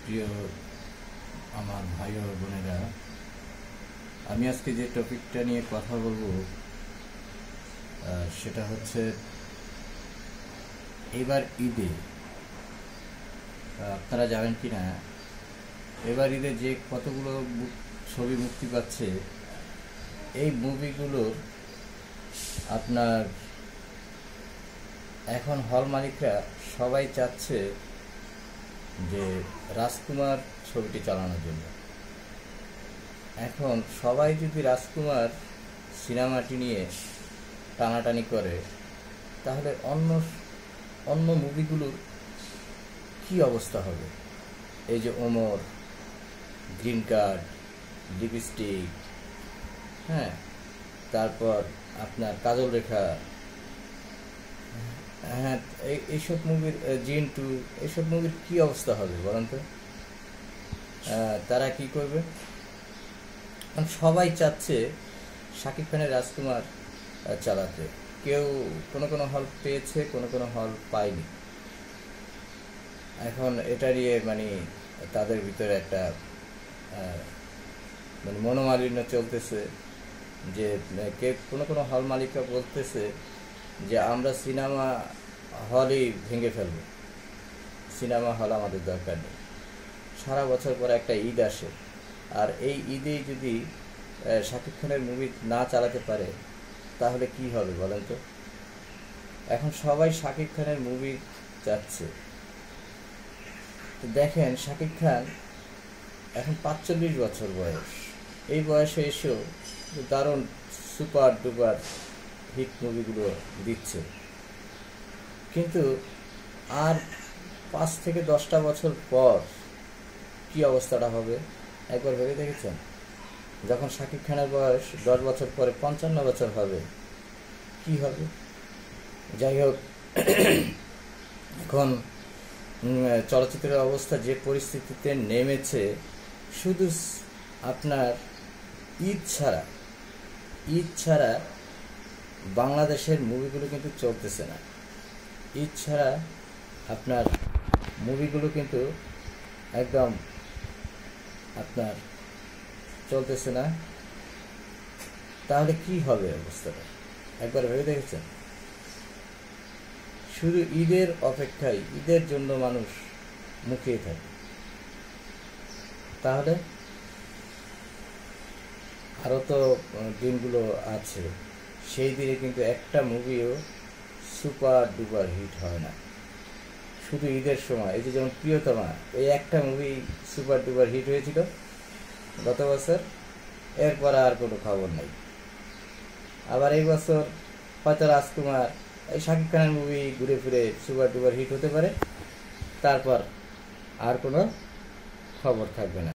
প্রিয় আমার ভাই ও বোনেরা, আমি আজকে যে টপিকটা নিয়ে কথা বলবো সেটা হচ্ছে এবার ঈদে আপনারা জানেন কি না, এবার ঈদে যে কতগুলো ছবি মুক্তি পাচ্ছে, এই মুভিগুলোর আপনার এখন হল মালিকরা সবাই চাচ্ছে যে রাজকুমার ছবিটি চালানোর জন্য। এখন সবাই যদি রাজকুমার সিনেমাটি নিয়ে টানাটানি করে, তাহলে অন্য মুভিগুলোর কি অবস্থা হবে? এই যে ওমর, গ্রিন কার্ড, লিপস্টিক, হ্যাঁ, তারপর আপনার কাজল রেখা, হ্যাঁ, এইসব মুভির জিন 2, এইসব মুভির কি অবস্থা হবে বলেন তো? তারা কি করবে? কারণ সবাই চাচ্ছে শাকিব খানের রাজকুমার চালাতে। কেউ কোনো হল পেয়েছে, কোনো হল পায়নি। এখন এটা নিয়ে তাদের ভিতরে একটা মনোমালিন্য চলতেছে, যে কোনো হল মালিকরা বলতেছে যে আমরা সিনেমা হলই ভেঙে ফেলব, সিনেমা হল আমাদের দরকার নেই। সারা বছর পর একটা ঈদ আসে, আর এই ঈদেই যদি শাকিব খানের মুভি না চালাতে পারে, তাহলে কি হবে বলেন তো? এখন সবাই শাকিব খানের মুভি চাচ্ছে। দেখেন, শাকিব খান এখন 45 বছর বয়স। এই বয়সে এসেও দারুণ সুপার ডুপার হিট মুভিগুলো দিচ্ছে, কিন্তু আর 5 থেকে 10টা বছর পর কি অবস্থাটা হবে একবার ভেবে দেখেছেন? যখন শাকিব খানের বয়স 10 বছর পরে 55 বছর হবে, কি হবে? যাই হোক, এখন চলচ্চিত্রের অবস্থা যে পরিস্থিতিতে নেমেছে, শুধু আপনার ঈদ ছাড়া বাংলাদেশের মুভিগুলো কিন্তু চলতেছে না। ঈদ ছাড়া আপনার মুভিগুলো কিন্তু একদম আপনার চলতেছে না। তাহলে কি হবে অবস্থাটা একবার ভেবে দেখেছেন? শুধু ঈদের অপেক্ষায়, ঈদের জন্য মানুষ মুখিয়ে থাকে। তাহলে আরও তো দিনগুলো আছে, সেই দিনে কিন্তু একটা মুভিও সুপার ডুপার হিট হয় না। শুধু ঈদের সময়, এই যে যেমন প্রিয়তমা, এই একটা মুভি সুপার ডুপার হিট হয়েছিল গত বছর, এরপর আর কোনো খবর নেই। আবার এই বছর হয়তো রাজকুমার, এই শাকিব খানের মুভি ঘুরে ফিরে সুপার ডুপার হিট হতে পারে, তারপর আর কোনো খবর থাকবে না।